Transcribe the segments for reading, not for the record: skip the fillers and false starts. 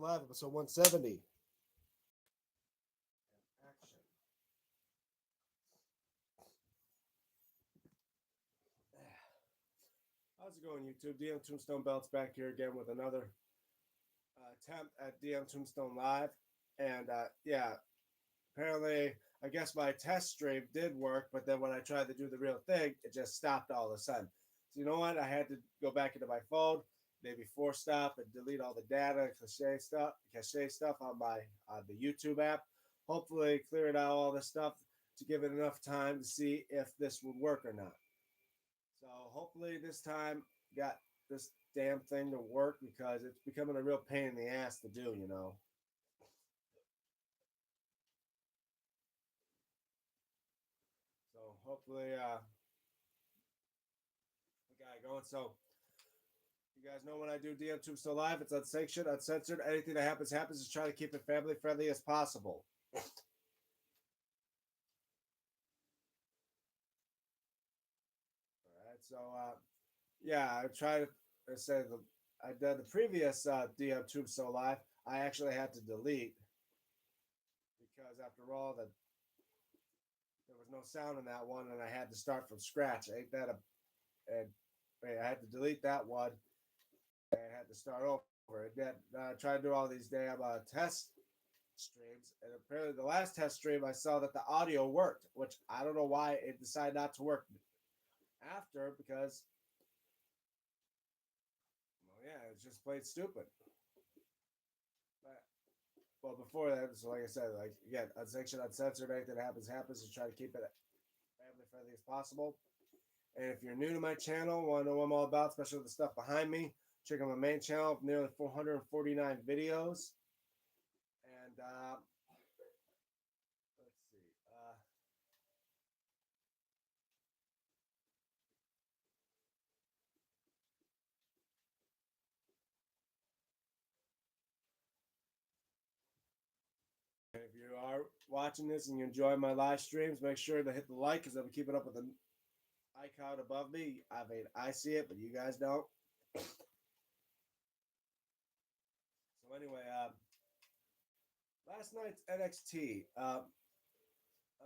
Live, episode 170. Action. How's it going, YouTube? DMTombstone Belts back here again with another attempt at DMTombstone Live. And yeah, apparently, I guess my test stream did work, but then when I tried to do the real thing, it just stopped all of a sudden. So you know what? I had to go back into my phone, maybe force stop and delete all the data, cache stuff on the YouTube app. Hopefully, clearing out all this stuff to give it enough time to see if this would work or not. So hopefully this time got this damn thing to work because it's becoming a real pain in the ass to do. So hopefully we got it going. So you guys know when I do DM Tube Still Live, it's unsanctioned, uncensored. Anything that happens, happens. Just try to keep it family friendly as possible. All right. So yeah, I tried to I said I did the previous DM Tube Still Live. I actually had to delete because after all that there was no sound in that one, and I had to start from scratch. Ain't that a and I had to delete that one and I had to start over. And then try to do all these damn test streams, and apparently the last test stream I saw that the audio worked, which I don't know why it decided not to work after because well yeah, it's just plain stupid. But well before that, so like I said, like again, unsanctioned, uncensored, anything that happens, happens, and try to keep it family friendly as possible. And if you're new to my channel, want to know what I'm all about, especially with the stuff behind me, check out my main channel, nearly 449 videos. And let's see. And if you are watching this and you enjoy my live streams, make sure to hit the like because I'll be keeping up with the icon above me. I mean, I see it, but you guys don't. So anyway, last night's NXT. I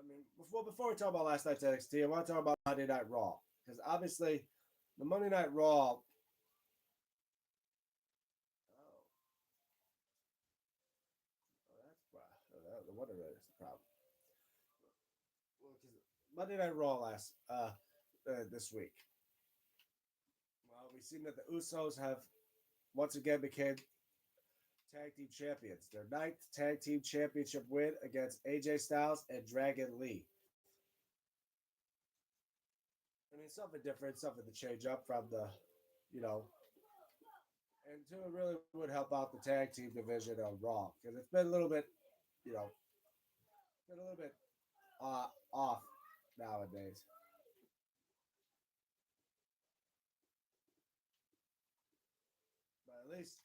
mean, before we talk about last night's NXT, I want to talk about Monday Night Raw because obviously the Monday Night Raw. Oh, what is the problem? Well, because Monday Night Raw last this week. Well, we've seen that the Usos have once again became tag team champions. Their ninth tag team championship win against AJ Styles and Dragon Lee. I mean, something different, something to change up from the, you know, and to really would help out the tag team division on Raw because it's been a little bit, you know, been a little bit off nowadays. But at least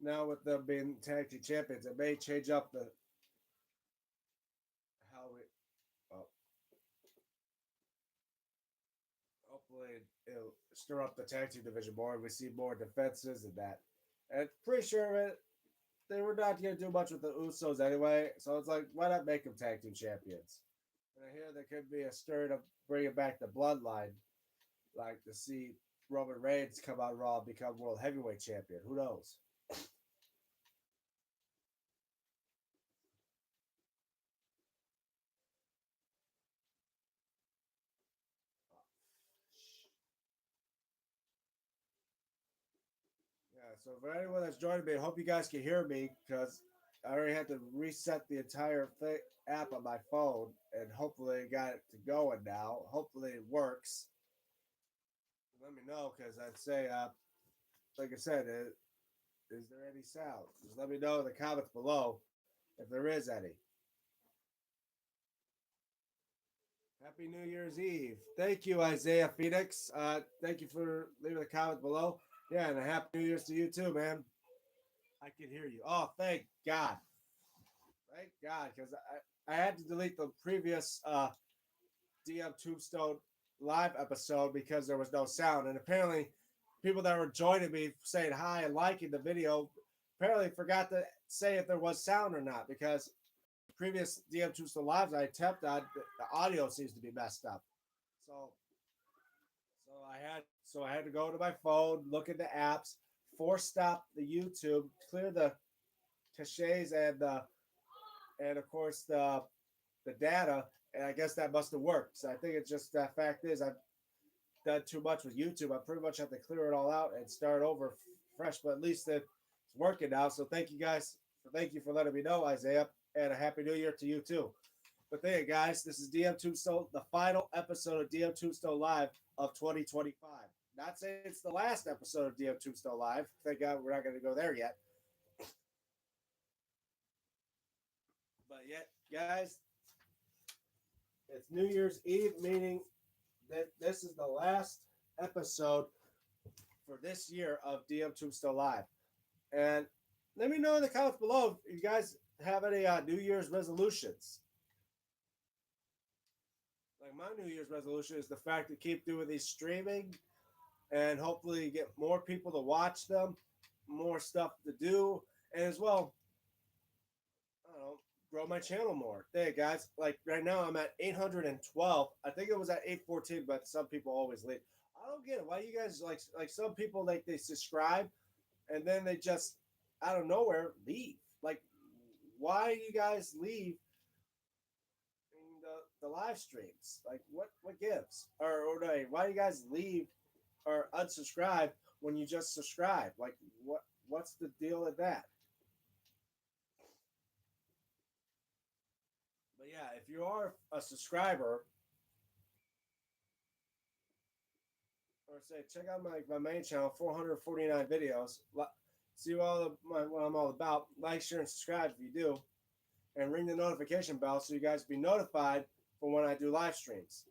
now with them being tag team champions, it may change up the how we. Well, hopefully it'll stir up the tag team division more, and we see more defenses and that. And pretty sure they were not going to do much with the Usos anyway, so it's like, why not make them tag team champions? And I hear there could be a stir to bring it back the bloodline, like to see Roman Reigns come out Raw and become World Heavyweight Champion. Who knows? Yeah, so for anyone that's joining me, I hope you guys can hear me because I already had to reset the entire app on my phone and hopefully got it to going now. Hopefully it works. Let me know because I'd say, like I said, is there any sound? Just let me know in the comments below if there is any. Happy New Year's Eve. Thank you, Isaiah Phoenix. Thank you for leaving a comment below. Yeah, and a happy New Year's to you too, man. I can hear you. Oh, thank God. Thank God, because I had to delete the previous DM Tombstone live episode because there was no sound. And apparently, people that were joining me saying hi and liking the video apparently forgot to say if there was sound or not because previous DM Tombstone lives I attempted on, the audio seems to be messed up. So so I had to go to my phone, look at the apps, force stop the YouTube, clear the caches and of course the data, and I guess that must have worked. So I think it's just that fact is I've done too much with YouTube. I pretty much have to clear it all out and start over fresh. But at least it's working now. So thank you guys. Thank you for letting me know, Isaiah, and a happy New Year to you too. But there, guys, this is DM Tombstone, the final episode of DM Tombstone Live of 2025. Not saying it's the last episode of DM Tombstone Live. Thank God we're not going to go there yet. But yet, guys, it's New Year's Eve, meaning that this is the last episode for this year of DM Tombstone Live. And let me know in the comments below if you guys have any New Year's resolutions. Like my New Year's resolution is the fact to keep doing these streaming and hopefully get more people to watch them, more stuff to do, and as well, I don't know, grow my channel more. Hey guys, like right now I'm at 812. I think it was at 814, but some people always leave. I don't get it. Why you guys like some people like they subscribe and then they just out of nowhere leave. Like why you guys leave in the live streams? Like what gives? Or why you guys leave or unsubscribe when you just subscribe? Like what's the deal with that? But yeah, if you are a subscriber, or say check out my main channel, 449 videos. See what I'm all about. Like, share, and subscribe if you do, and ring the notification bell so you guys be notified for when I do live streams.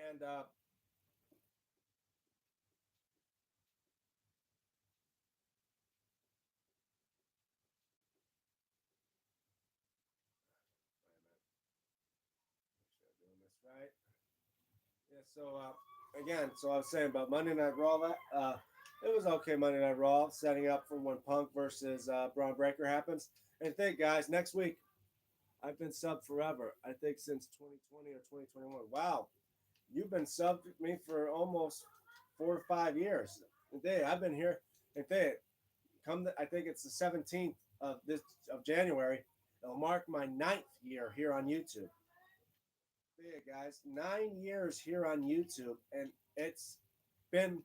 And doing this right. Yeah. So again, so I was saying about Monday Night Raw. It was okay Monday Night Raw, setting up for when Punk versus Braun Breaker happens. And think, guys, next week I've been subbed forever. I think since 2020 or 2021. Wow, you've been subbed with me for almost 4 or 5 years. And I've been here. And I think it's the 17th of January. It'll mark my 9th year here on YouTube. Yeah, guys, 9 years here on YouTube, and it's been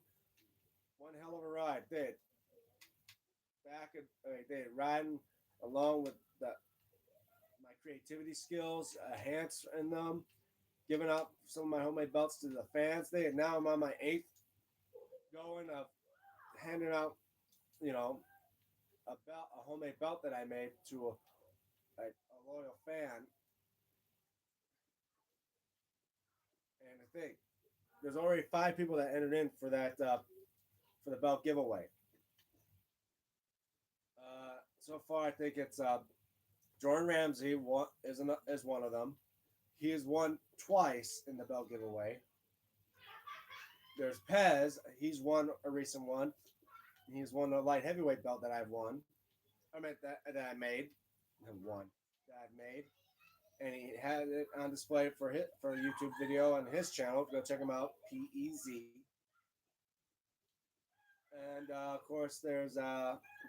one hell of a ride. Riding along with my creativity skills, enhancing them, giving out some of my homemade belts to the fans. Now I'm on my 8th going of handing out, you know, a homemade belt that I made to a loyal fan. And I think there's already 5 people that entered in for that for the belt giveaway. So far, I think it's Jordan Ramsey is one of them. He has won twice in the belt giveaway. There's Pez. He's won a recent one. He's won a light heavyweight belt that I've won. I meant that I made. One that I've made, and he had it on display for a YouTube video on his channel. Go check him out, PEZ. And of course, there's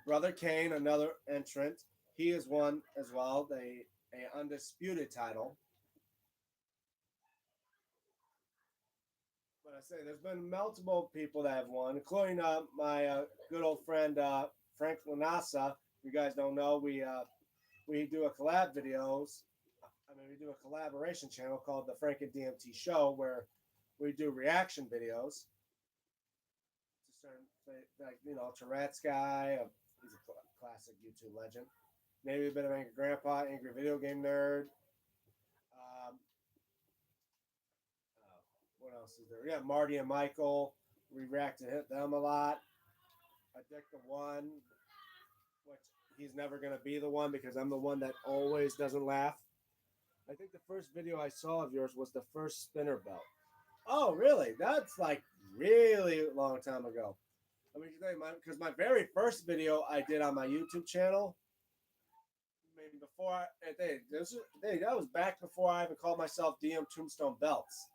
Brother Kane, another entrant. He has won as well, a undisputed title. But I say there's been multiple people that have won, including my good old friend Frank Lanassa. If you guys don't know, we do a collab videos. We do a collaboration channel called the Frank and DMT Show, where we do reaction videos to certain, like Tourette's guy. He's a classic YouTube legend. Maybe a bit of Angry Grandpa, Angry Video Game Nerd. What else is there? Yeah, Marty and Michael. We react to them a lot. Addictive One, which he's never going to be the one because I'm the one that always doesn't laugh. I think the first video I saw of yours was the first spinner belt. Oh, really? That's like really long time ago. I mean, because my very first video I did on my YouTube channel, I mean, before that was back before I even called myself DM Tombstone Belts.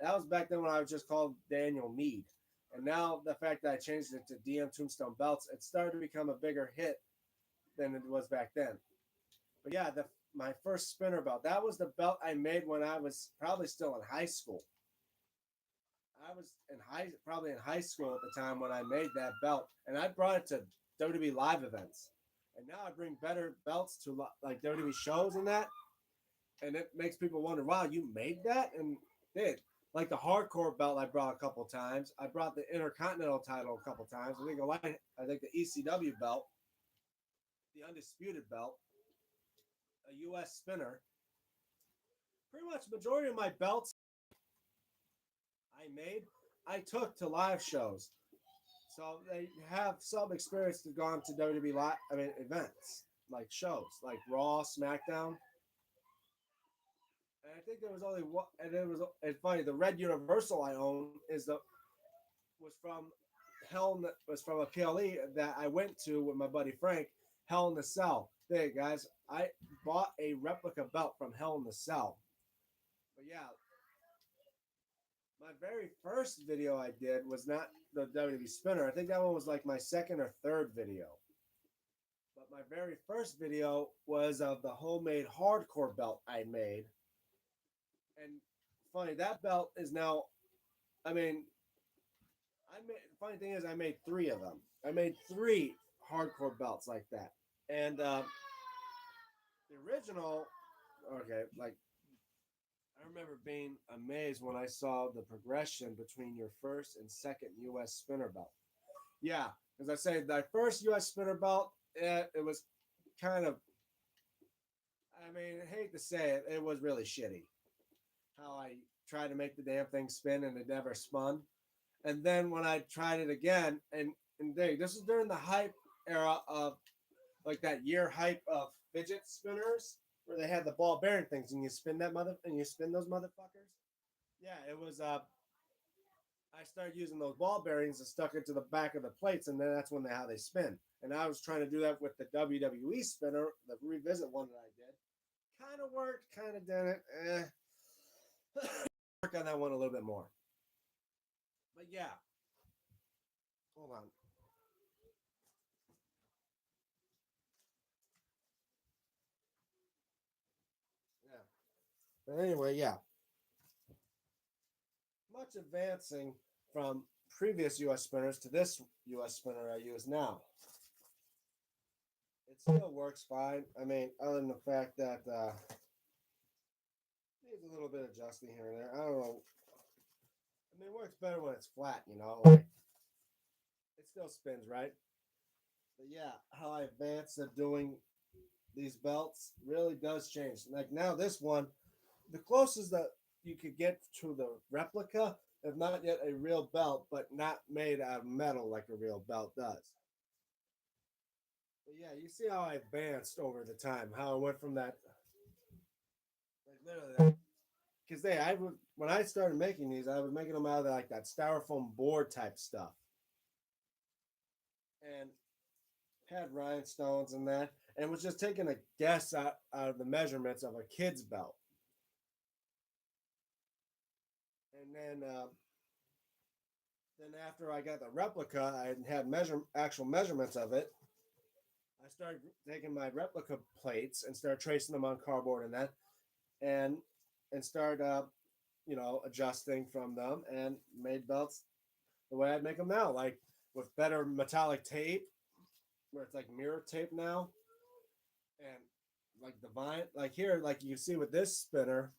That was back then when I was just called Daniel Mead. And now the fact that I changed it to DM Tombstone Belts, it started to become a bigger hit than it was back then. But yeah, my first spinner belt, that was the belt I made when I was probably still in high school. I was probably in high school at the time when I made that belt, and I brought it to WWE live events. And now I bring better belts to like WWE shows and that, and it makes people wonder, wow, you made that and did. Like the hardcore belt, I brought a couple times. I brought the Intercontinental title a couple times. I think the ECW belt, the Undisputed belt, a U.S. spinner. Pretty much majority of my belts I made, I took to live shows. So they have some experience to gone to WWE live, events like shows like Raw, SmackDown, and I think there was only one. And it was it's funny. The red Universal I own was from was from a PLE that I went to with my buddy Frank. Hell in the Cell. Hey guys, I bought a replica belt from Hell in the Cell. But yeah, my very first video I did was not the WWE spinner. I think that one was like my second or third video. But my very first video was of the homemade hardcore belt I made. And funny, that belt is now, I mean, funny thing is, I made three of them. I made three hardcore belts like that. And the original, okay, like, I remember being amazed when I saw the progression between your first and second U.S. spinner belt. Yeah, as I say, my first U.S. spinner belt, it was kind of, I mean, I hate to say it, it was really shitty. How I tried to make the damn thing spin and it never spun. And then when I tried it again, and this is during the hype era of like that year hype of fidget spinners where they had the ball bearing things and you spin those motherfuckers. Yeah, it was I started using those ball bearings and stuck it to the back of the plates, and then that's when how they spin. And I was trying to do that with the WWE spinner, the revisit one that I did. Kind of worked, kind of didn't. Work on that one a little bit more. But yeah, hold on. Yeah. But anyway, yeah. Much advancing from previous US spinners to this US spinner I use now. It still works fine. I mean, other than the fact that needs a little bit of adjusting here and there. I don't know. I mean, it works better when it's flat, you know. Like, it still spins, right? But yeah, how I advance at doing these belts really does change. Like now, this one, the closest that you could get to the replica, if not yet a real belt, but not made out of metal like a real belt does. But yeah, you see how I advanced over the time, how I went from that, like literally, because I would when I started making these, I was making them out of like that styrofoam board type stuff, and had rhinestones and that, and was just taking a guess out of the measurements of a kid's belt, and then after I got the replica, I had actual measurements of it. I started taking my replica plates and started tracing them on cardboard and that, and start adjusting from them and made belts the way I'd make them now, like with better metallic tape, where it's like mirror tape now, and like the vine, like here, like you can see with this spinner,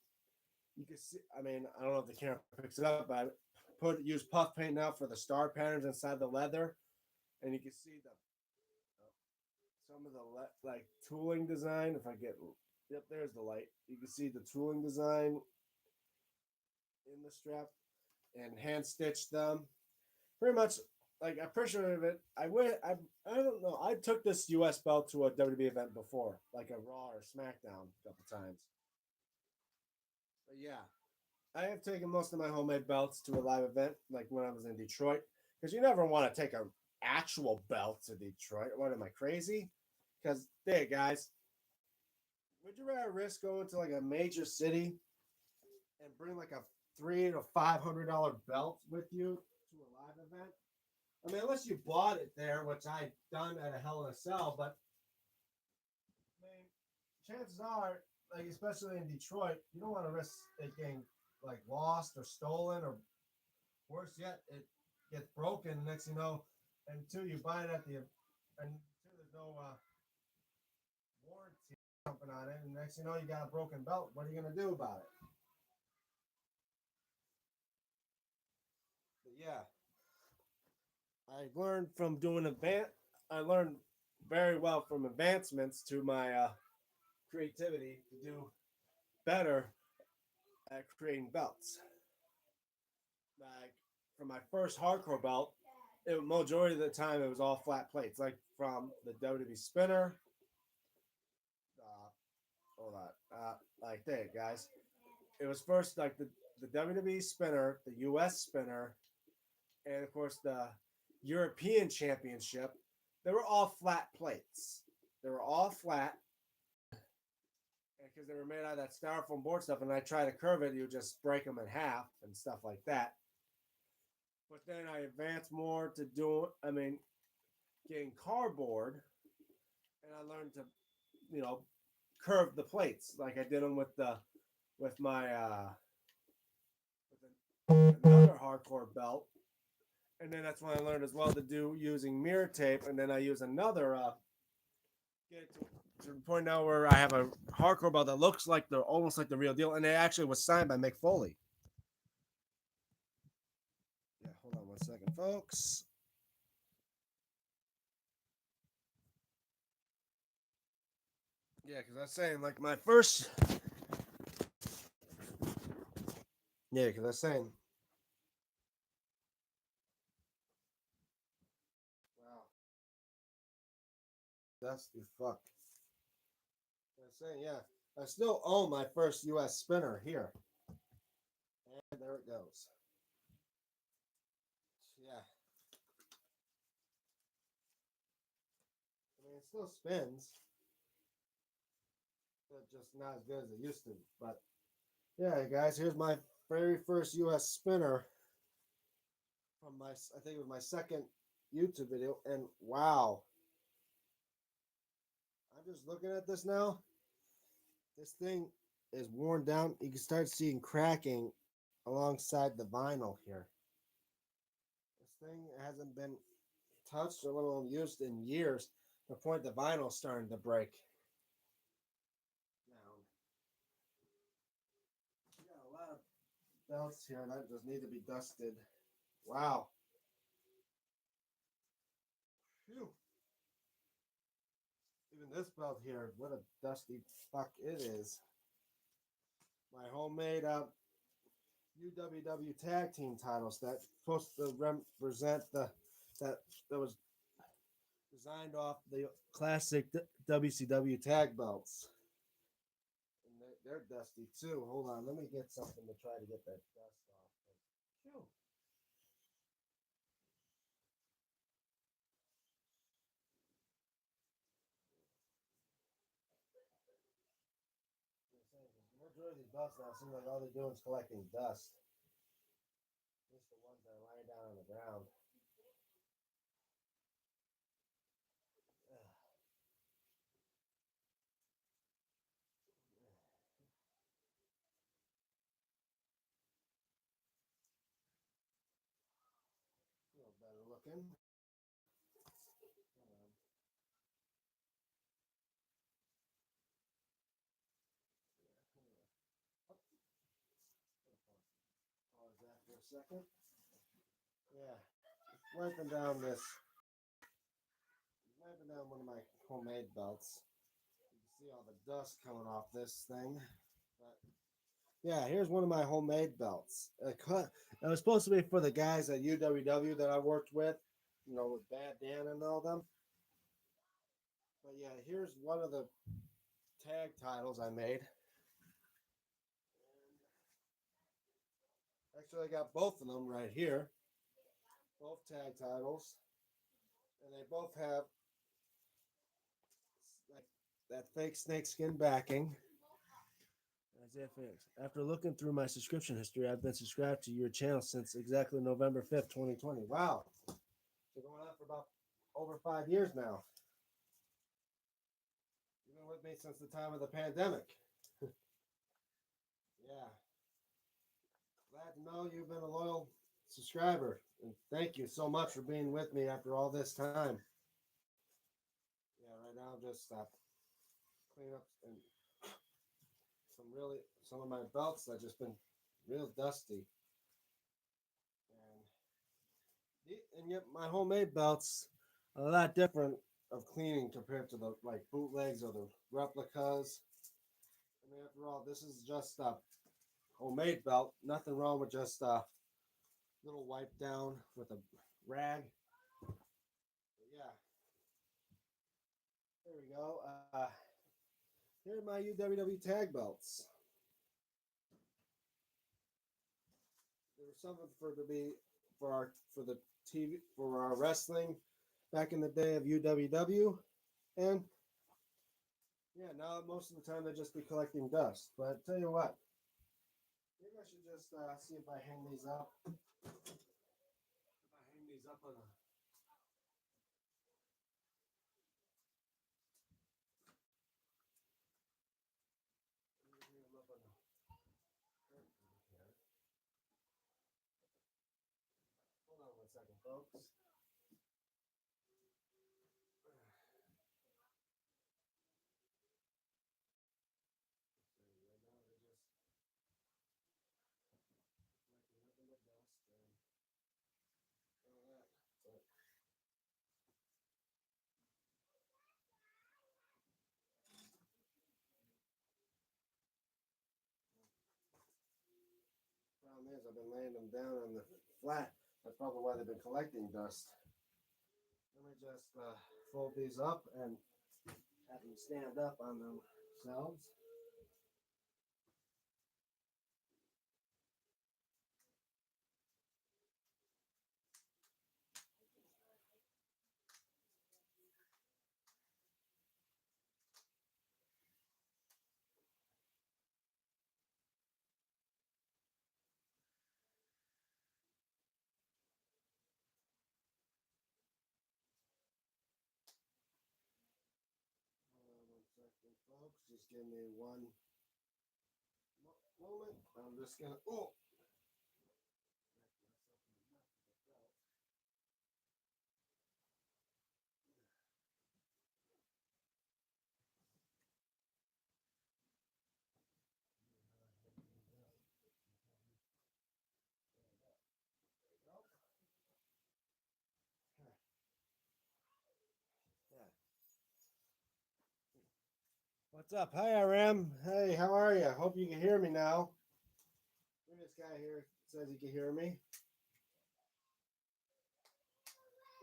you can see. I mean, I don't know if the camera picks it up, but I use puff paint now for the star patterns inside the leather, and you can see some of the like tooling design. If I get, yep, there's the light. You can see the tooling design in the strap and hand stitched them. Pretty much like a picture of it. I don't know. I took this US belt to a WWE event before, like a Raw or SmackDown a couple times. But yeah, I have taken most of my homemade belts to a live event, like when I was in Detroit, because you never want to take a actual belts in Detroit. What am I crazy? Because hey guys, would you rather risk going to like a major city and bring like a $300 to $500 belt with you to a live event? I mean, unless you bought it there, which I done at a Hell in a Cell, but I mean, chances are, like especially in Detroit, you don't want to risk it getting like lost or stolen, or worse yet, it gets broken. Next, you know, until you buy it at the, and until there's no warranty jumping on it, and next, you know, you got a broken belt. What are you gonna do about it? But yeah, I learned from doing advance. I learned very well from advancements to my creativity to do better at creating belts. Like for my first hardcore belt, majority of the time it was all flat plates, like from the WWE spinner. Uh, hold on, like that, guys. It was first like the WWE spinner, the US spinner, and of course the European Championship. They were all flat plates. They were all flat because they were made out of that styrofoam board stuff. And I try to curve it, you just break them in half and stuff like that. But then I advanced more to do, I mean, getting cardboard, and I learned to, you know, curve the plates like I did them with my with another hardcore belt. And then that's when I learned as well to do using mirror tape. And then I use another get to the point now where I have a hardcore belt that looks like the almost like the real deal, and it actually was signed by Mick Foley. Yeah, hold on one second, folks. Yeah, because I was saying like my first. Yeah, because I was saying. Wow, that's the fuck. I was saying yeah, I still own my first U.S. spinner here, and there it goes. Yeah, I mean it still spins, but just not as good as it used to. But yeah, guys, here's my very first U.S. spinner from my I think it was my second YouTube video, and wow, I'm just looking at this now. This thing is worn down. You can start seeing cracking alongside the vinyl here. This thing hasn't been touched or let alone used in years. To the point the vinyl's starting to break down. We got a lot of belts here that just need to be dusted. Wow. Phew. Even this belt here, what a dusty fuck it is. My homemade UWW tag team titles that supposed to represent that was designed off the classic WCW tag belts. And they're dusty too. Hold on, let me get something to try to get that dust off. Phew. The majority of these belts now seem like all they're doing is collecting dust. Just the ones that are lying down on the ground. A little better looking. Pause that for a second. Yeah, wiping down this, wiping down one of my homemade belts. You can see all the dust coming off this thing. But yeah, here's one of my homemade belts. It was supposed to be for the guys at UWW that I worked with, you know, with Bad Dan and all them. But yeah, here's one of the tag titles I made. Actually, I got both of them right here. Both tag titles. and they both have like that fake snakeskin backing. As if it's, after looking through my subscription history, I've been subscribed to your channel since exactly November 5th, 2020. Wow. Been going on for about over 5 years now. You've been with me since the time of the pandemic. Yeah. Glad to know you've been a loyal subscriber. And thank you so much for being with me after all this time. Yeah, right now I'm just cleaning up and some of my belts that just been real dusty. And yet my homemade belts are a lot different of cleaning compared to the like bootlegs or the replicas. I mean, after all, this is just a homemade belt. Nothing wrong with just a little wipe down with a rag. But yeah, there we go. Here are my UWW tag belts. There was something for the TV for our wrestling back in the day of UWW, and yeah, now most of the time they just be collecting dust. But tell you what, maybe I should just see if I hang these up. If I hang these up on a hang them up on a curtain here. Hold on 1 second, folks. Problem is, I've been laying them down on the flat. That's probably why they've been collecting dust. Let me just fold these up and have them stand up on themselves. Hold on 1 second, folks. Just give me one moment. I'm just gonna. Oh. Yeah. What's up? Hi, RM. Hey, how are you? Hope you can hear me now. This guy here says he can hear me.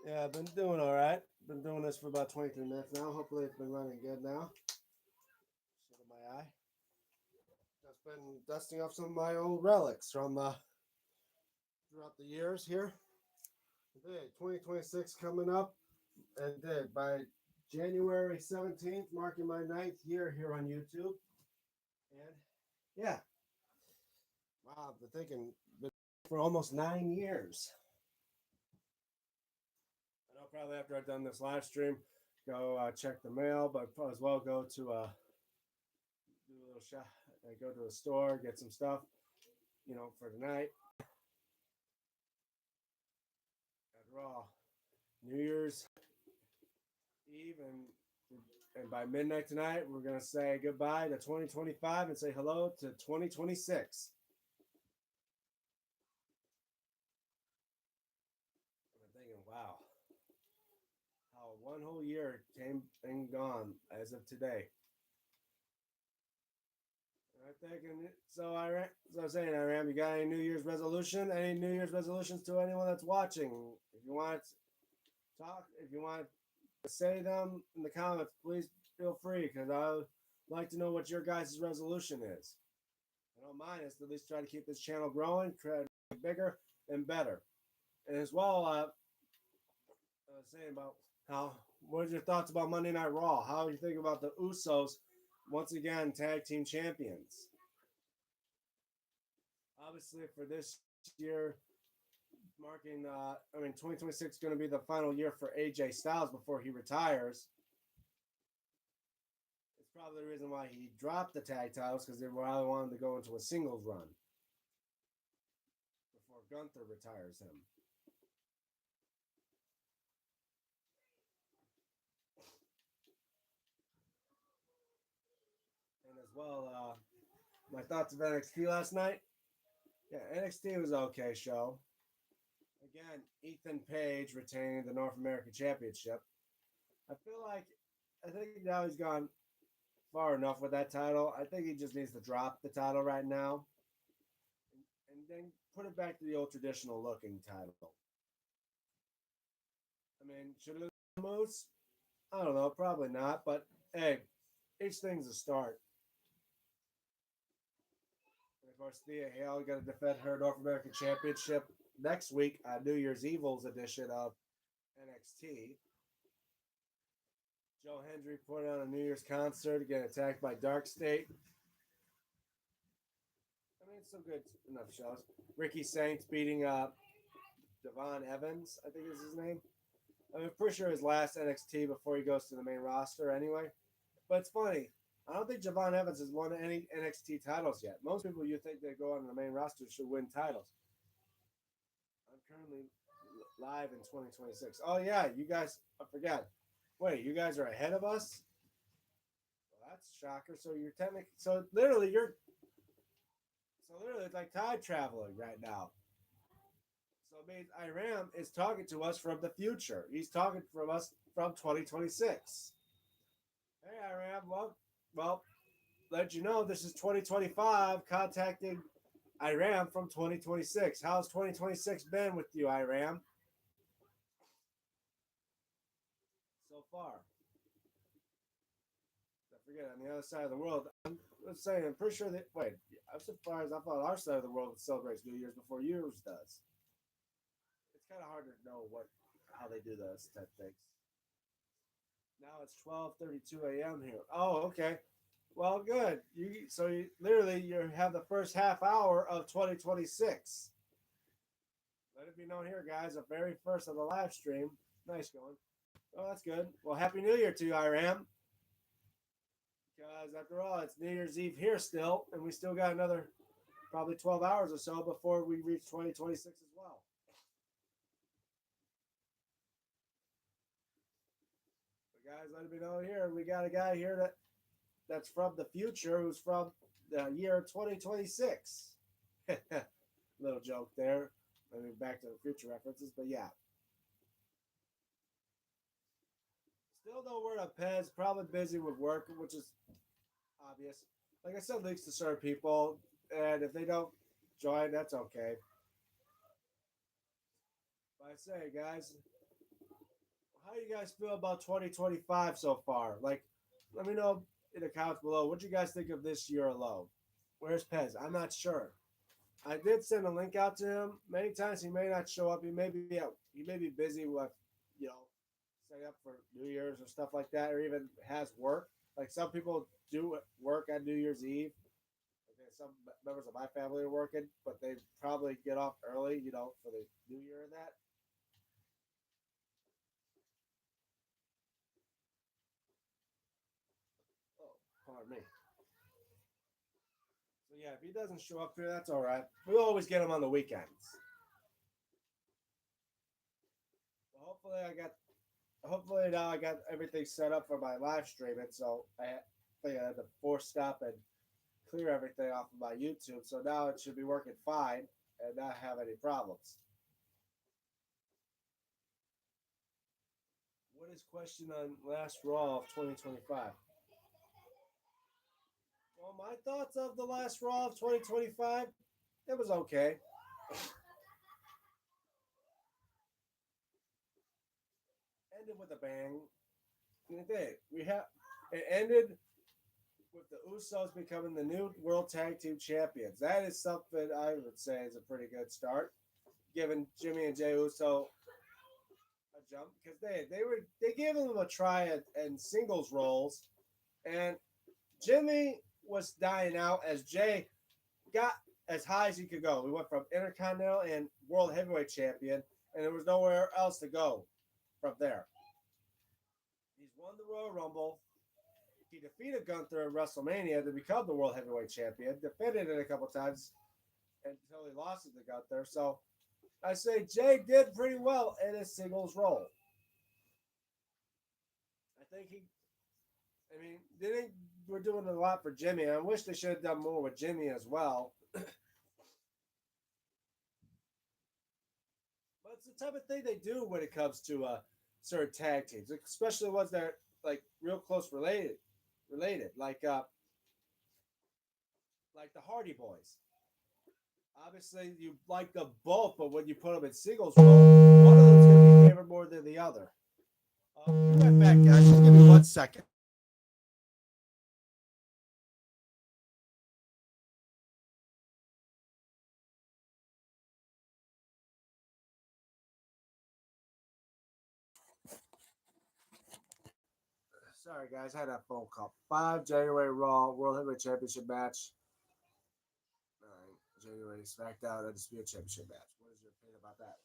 Yeah, I've been doing all right. Been doing this for about 23 minutes now. Hopefully, it's been running good now. Shit in my eye. Just been dusting off some of my old relics from throughout the years here. Today, 2026 coming up, and did by January 17th, marking my 9th year here on YouTube. And yeah, wow, I've been thinking for almost 9 years. I know probably after I've done this live stream, go check the mail, but as well go to do a little shop, go to a store, get some stuff, for tonight. After all, New Year's Eve, and by midnight tonight, we're gonna say goodbye to 2025 and say hello to 2026. I'm thinking, wow, how one whole year came and gone as of today. I think, so I was saying, Iram, you got any New Year's resolution? Any New Year's resolutions to anyone that's watching? If you want to talk, if you want to say them in the comments, please feel free, because I would like to know what your guys' resolution is. I know mine is to at least try to keep this channel growing, try to make it bigger and better. And as well, I was saying about How? What are your thoughts about Monday Night Raw? How do you think about the Usos once again tag team champions? Obviously, for this year, marking, 2026 is going to be the final year for AJ Styles before he retires. It's probably the reason why he dropped the tag titles because they really wanted to go into a singles run before Gunther retires him. And as well, my thoughts of NXT last night. Yeah, NXT was an okay show. Again, Ethan Page retaining the North American Championship. I feel like I think now he's gone far enough with that title. I think he just needs to drop the title right now and then put it back to the old traditional looking title. I mean, should it have Moose? I don't know, probably not. But hey, each thing's a start. And of course, Thea Hale got to defend her North American Championship next week on New Year's Evil's edition of NXT. Joe Hendry put on a New Year's concert, getting attacked by Dark State. I mean, it's some good enough shows. Ricky Saints beating Devon Evans, I think is his name. I'm pretty sure his last NXT before he goes to the main roster anyway. But it's funny. I don't think Javon Evans has won any NXT titles yet. Most people you think they go on the main roster should win titles. I'm currently live in 2026. Oh yeah, you guys, I forgot. Wait, you guys are ahead of us? Well, that's a shocker. So you're technically, so literally it's like time traveling right now. So it means Iram is talking to us from the future. He's talking from us from 2026. Hey Iram, well, let you know this is 2025 contacting Iram from 2026. How's 2026 been with you, Iram? So far. I forget on the other side of the world. I'm saying I'm pretty sure that wait, I'm surprised I thought our side of the world celebrates New Year's before yours does. It's kind of hard to know what how they do those type things. Now it's 12:32 a.m. here. Oh, okay. Well, good. Literally you have the first half hour of 2026. Let it be known here, guys. The very first of the live stream. Nice going. Oh, that's good. Well, Happy New Year to you, Iram. Because after all, it's New Year's Eve here still, and we still got another probably 12 hours or so before we reach 2026 as well. But guys, let me know here. We got a guy here that's from the future who's from the year 2026. Little joke there. I mean, back to the future references, but yeah. Still no word on Pez. Probably busy with work, which is obvious. Like I said, links to serve people, and if they don't join, that's okay. But I say, guys, how do you guys feel about 2025 so far? Like, let me know in the comments below. What do you guys think of this year alone? Where's Pez? I'm not sure. I did send a link out to him many times. He may not show up. He may be busy with, you know, setting up for New Year's or stuff like that, or even has work. Like some people do work on New Year's Eve. Okay, some members of my family are working, but they probably get off early, you know, for the New Year and that. Oh, pardon me. So yeah, if he doesn't show up here, that's all right. We always get him on the weekends. So hopefully now I got everything set up for my live streaming. So I think I had to force stop and clear everything off of my YouTube. So now it should be working fine and not have any problems. What is question on last Raw of 2025? Well, my thoughts of the last Raw of 2025, it was okay. Ended with a bang. It did. It ended with the Usos becoming the new World Tag Team Champions. That is something I would say is a pretty good start, giving Jimmy and Jey Uso a jump because they gave him a try in singles roles, and Jimmy was dying out as Jay got as high as he could go. We went from Intercontinental and World Heavyweight Champion, and there was nowhere else to go from there. He's won the Royal Rumble. He defeated Gunther at WrestleMania to become the World Heavyweight Champion. Defended it a couple times until he lost it to Gunther. So I say Jay did pretty well in his singles role. I think he, I mean, they think we're doing a lot for Jimmy. I wish they should have done more with Jimmy as well. But it's the type of thing they do when it comes to certain tag teams, especially ones that are like real close related, like the Hardy Boys. Obviously, you like them both, but when you put them in singles role, one of them's going to be favored more than the other. Be right back, guys. Just give me 1 second. Sorry, guys. I had that phone call. 5 January Raw World Heavyweight Championship match. 9 January SmackDown Undisputed Championship match. What is your opinion about that?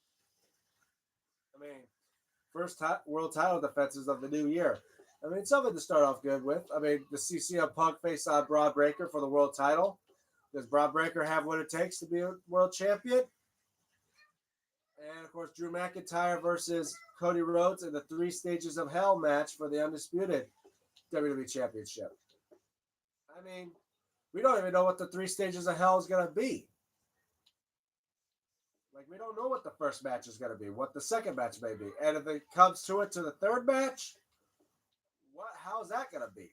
I mean, first world title defenses of the new year. I mean, something to start off good with. I mean, the CM Punk face on Braun Breaker for the world title. Does Braun Breaker have what it takes to be a world champion? And of course, Drew McIntyre versus Cody Rhodes in the Three Stages of Hell match for the undisputed WWE Championship. I mean, we don't even know what the Three Stages of Hell is going to be. Like, we don't know what the first match is going to be, what the second match may be. And if it comes to it to the third match, how's that going to be?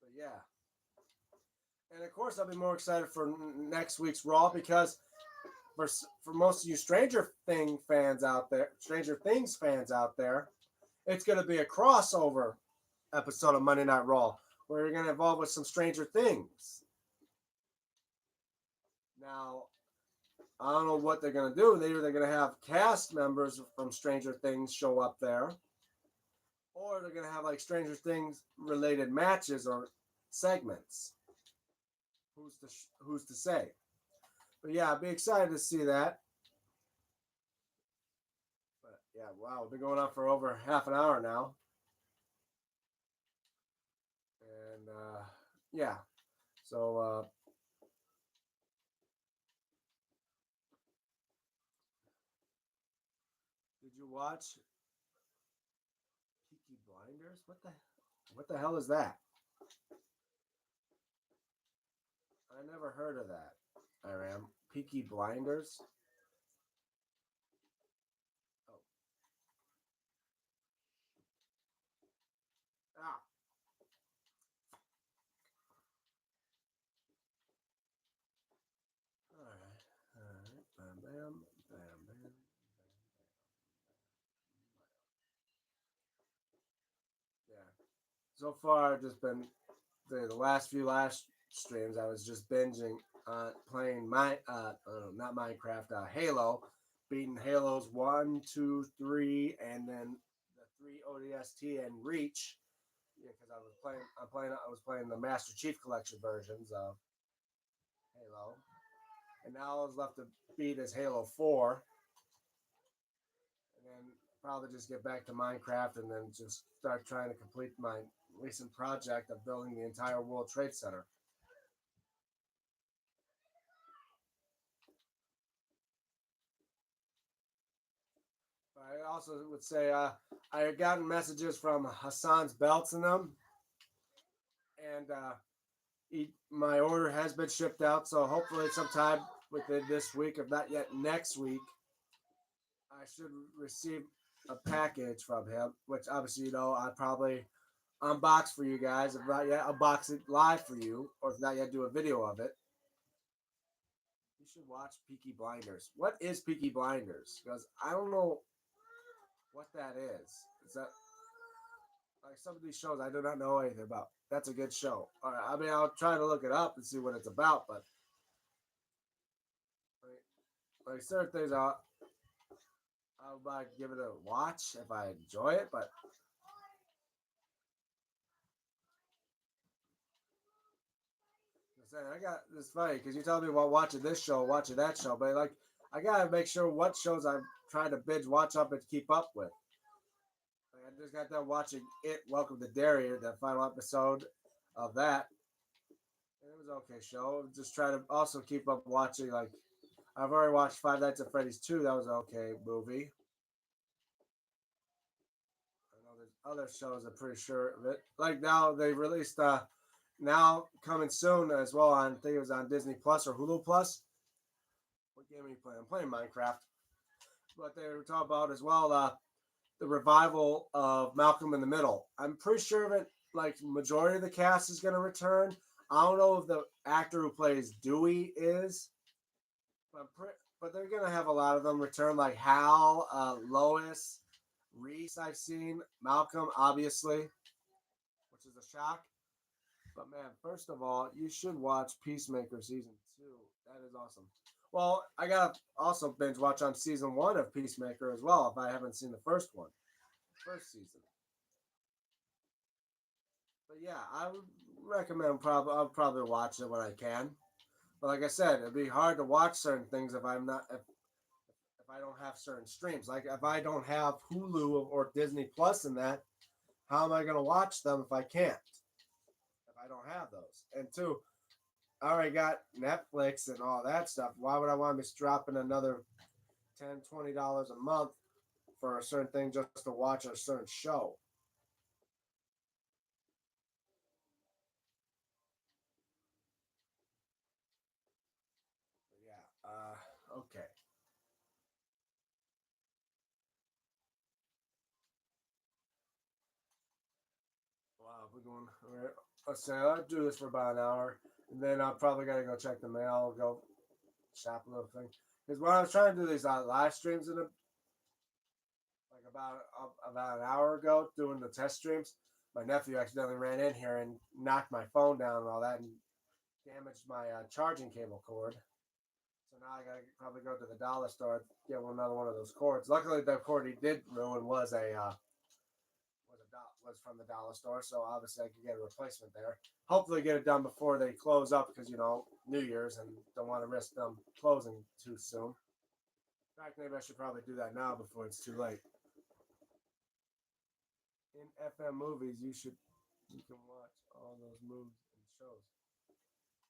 But yeah. And of course, I'll be more excited for next week's Raw because for most of you Stranger Things fans out there, it's going to be a crossover episode of Monday Night Raw where you're going to involve with some Stranger Things. Now, I don't know what they're going to do. They're going to have cast members from Stranger Things show up there, or they're going to have like Stranger Things related matches or segments. Who's to say? But yeah, I'd be excited to see that. But yeah, wow, we've been going on for over half an hour now. And yeah, so did you watch Peaky Blinders? What the hell is that? I never heard of that. Iram. Peaky Blinders. Oh. Ah. All right. All right. Bam, bam, bam, bam. Yeah. So far, I've just been the last few last streams. I was just binging, playing not Minecraft, Halo, beating Halos 1, 2, 3, and then the 3 ODST and Reach. Yeah, because I was playing the Master Chief Collection versions of Halo, and now all I was left to beat is Halo 4, and then probably just get back to Minecraft and then just start trying to complete my recent project of building the entire World Trade Center. I also would say I had gotten messages from Hassan's Belts and them, and my order has been shipped out. So hopefully, sometime within this week, if not yet next week, I should receive a package from him. Which obviously, I'd probably unbox for you guys. If not yet, unbox it live for you, or if not yet, do a video of it. You should watch Peaky Blinders. What is Peaky Blinders? Because I don't know what that is. Is that like some of these shows I do not know anything about? That's a good show. All right, I mean, I'll try to look it up and see what it's about, but like certain things I might give it a watch if I enjoy it, but I got it's funny because you tell me about watching this show, watching that show, but like I gotta make sure what shows I'm trying to binge watch up and keep up with. Like, I just got done watching It Welcome to Derry, the final episode of that. It was an okay show. Just trying to also keep up watching. Like I've already watched Five Nights at Freddy's 2. That was an okay movie. I know there's other shows. I'm pretty sure of it. Like now they released now coming soon as well on I think it was on Disney Plus or Hulu Plus. What game are you playing? I'm playing Minecraft. But they were talking about as well the revival of Malcolm in the Middle. I'm pretty sure of it. Like majority of the cast is going to return. I don't know if the actor who plays Dewey is, but they're going to have a lot of them return, like Hal, Lois, Reese. I've seen Malcolm, obviously, which is a shock. But man, first of all, you should watch Peacemaker season 2. That is awesome. Well, I got to also binge watch on season 1 of Peacemaker as well if I haven't seen the first one, first season. But yeah, I would recommend I'll probably watch it when I can. But like I said, it'd be hard to watch certain things if I don't have certain streams. Like if I don't have Hulu or Disney Plus in that, how am I going to watch them if I can't? If I don't have those. And two, I already got Netflix and all that stuff. Why would I want to be dropping another $10, $20 a month for a certain thing just to watch a certain show? Yeah. Okay. Wow, we're going. All right. Let's say I'll do this for about an hour, and then I'll probably gotta go check the mail, go shop a little thing. Because when I was trying to do these live streams in like about an hour ago, doing the test streams, my nephew accidentally ran in here and knocked my phone down and all that, and damaged my charging cable cord. So now I gotta probably go to the dollar store get another one of those cords. Luckily, the cord he did ruin was from the dollar store, so obviously I could get a replacement there. Hopefully, get it done before they close up because New Year's and don't want to risk them closing too soon. In fact, maybe I should probably do that now before it's too late. In FM movies, you can watch all those movies and shows.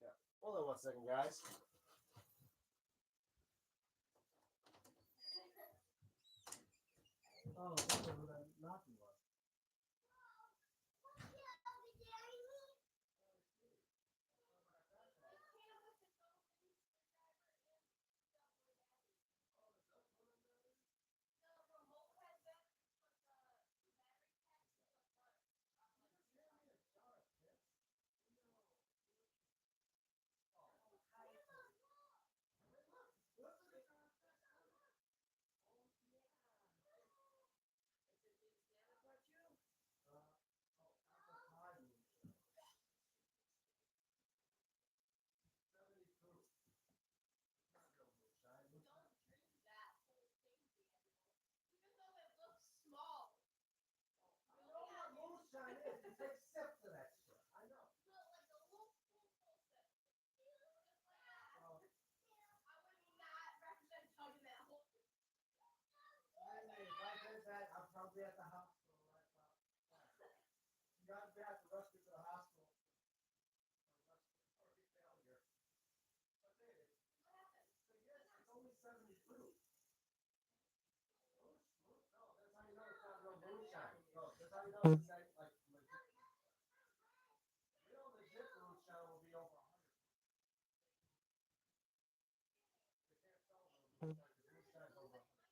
Yeah. Hold on one second, guys. Oh, who that knocking was. I'm probably at the hospital right now. You got to have to rush me to the hospital. It's only 72. No, that's how you know it's not real moonshine. No, that's how you know it's like legit. Real legit moonshine will be over 100. Moonshine's over 100. Let's see.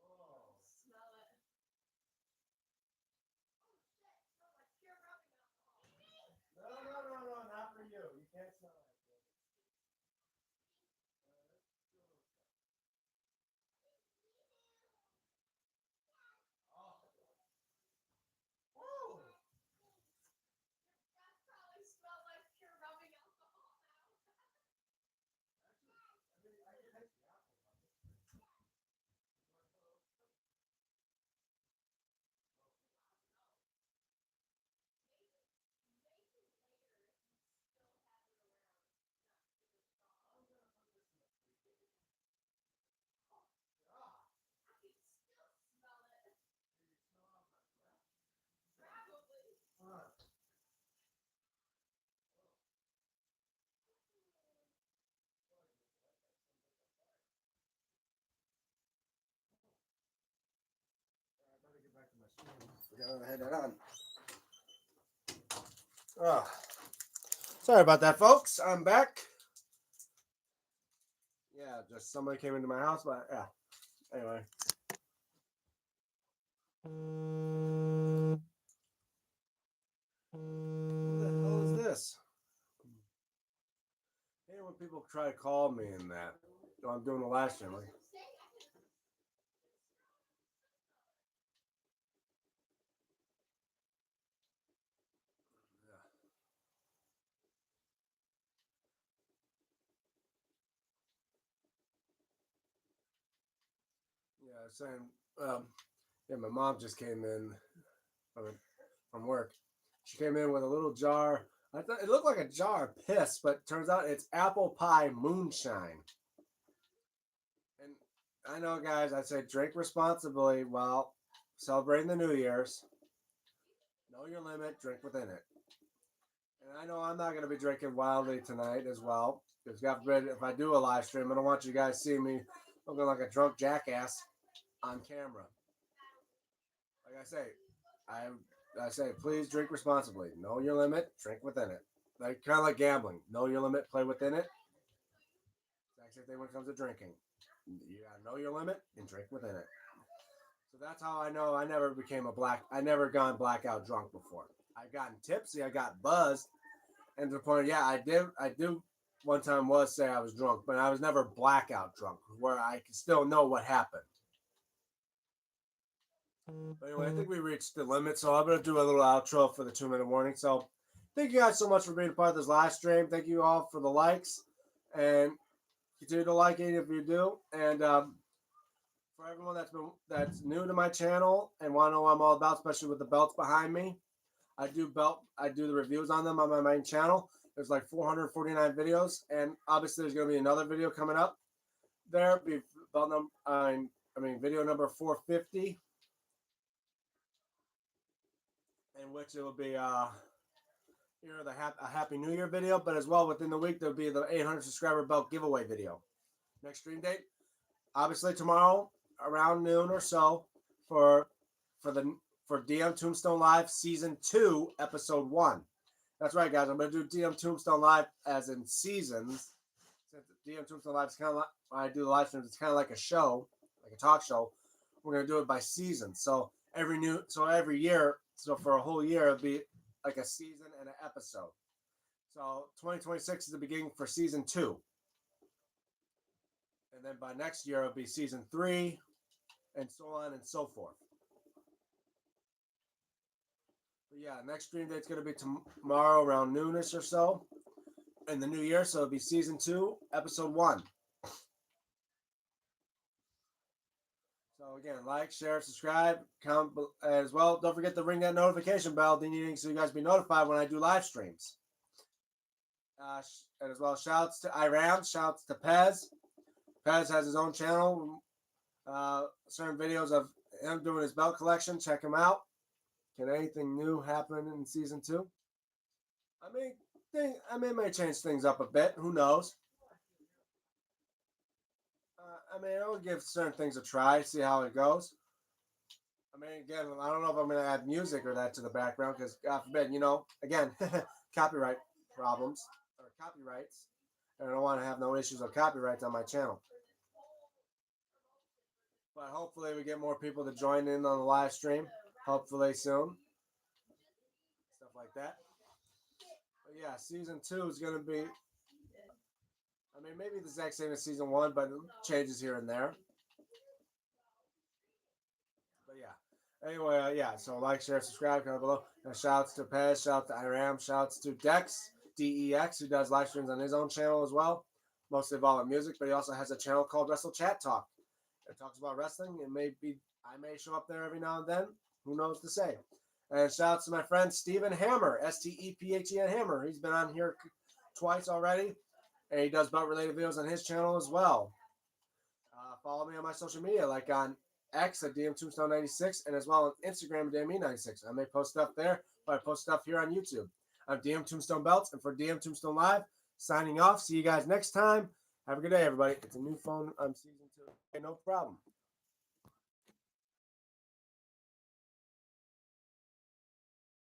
Whoa. No, no, no, no, not for you. You can't Go ahead and on. Oh, sorry about that, folks. I'm back. Yeah, just somebody came into my house, but yeah. Anyway. What the hell is this? Hey, when people try to call me in that, I'm doing the live stream. Like, yeah, saying, yeah, my mom just came in from work. She came in with a little jar. I thought it looked like a jar of piss, but turns out it's apple pie moonshine. And I know, guys, I say drink responsibly while celebrating the New Year's. Know your limit, drink within it. And I know I'm not going to be drinking wildly tonight as well. Because God forbid, if I do a live stream, I don't want you guys seeing me looking like a drunk jackass on camera. Like I say, please drink responsibly. Know your limit, drink within it. Like kind of like gambling. Know your limit, play within it. Exact same thing when it comes to drinking. You gotta know your limit and drink within it. So that's how I know I never gone blackout drunk before. I've gotten tipsy, I got buzzed, and to the point, yeah, I do one time was say I was drunk, but I was never blackout drunk, where I can still know what happened. But anyway, I think we reached the limit, so I'm gonna do a little outro for the 2-minute warning. So thank you guys so much for being a part of this live stream. Thank you all for the likes, and continue to like it if you do. And for everyone that's new to my channel and want to know what I'm all about, especially with the belts behind me, I do the reviews on them on my main channel. There's like 449 videos, and obviously there's going to be another video coming up. There be belt video number 450, in which it will be a Happy New Year video, but as well within the week there'll be the 800 subscriber belt giveaway video. Next stream date, obviously tomorrow around noon or so for DM Tombstone Live Season 2, Episode 1. That's right, guys. I'm going to do DM Tombstone Live as in seasons. Since DM Tombstone Live is kind of like, when I do the live streams, it's kind of like a show, like a talk show. We're going to do it by seasons. So every year, so for a whole year, it'll be like a season and an episode. So 2026 is the beginning for Season 2. And then by next year, it'll be Season 3, and so on and so forth. But yeah, next stream date's going to be tomorrow around noonish or so in the new year. So it'll be Season 2, Episode 1. So again, like, share, subscribe, comment as well. Don't forget to ring that notification bell so you guys be notified when I do live streams. And as well, shouts to Iram, shouts to Pez. Pez has his own channel. Certain videos of him doing his belt collection. Check him out. Can anything new happen in Season 2? I may change things up a bit. Who knows? I would give certain things a try, see how it goes. Again, I don't know if I'm going to add music or that to the background because, God forbid, again, copyright problems or copyrights. And I don't want to have no issues with copyrights on my channel. But hopefully we get more people to join in on the live stream. Hopefully soon. Stuff like that. But yeah, Season 2 is going to be, maybe the exact same as Season 1, but changes here and there. But yeah. Anyway, yeah, so like, share, subscribe, comment below. And shouts to Pez, shouts to Iram, shouts to Dex, DEX, who does live streams on his own channel as well. Mostly about music, but he also has a channel called Wrestle Chat Talk. It talks about wrestling. I may show up there every now and then. Who knows to say. And shouts to my friend Stephen Hammer, STEPHEN Hammer. He's been on here twice already. And he does belt-related videos on his channel as well. Follow me on my social media, like on X at DMTombstone96, and as well on Instagram at DME96. I may post stuff there, but I post stuff here on YouTube. I'm DM Tombstone Belts, and for DM Tombstone Live, signing off. See you guys next time. Have a good day, everybody. It's a new phone on Season 2. Okay, no problem.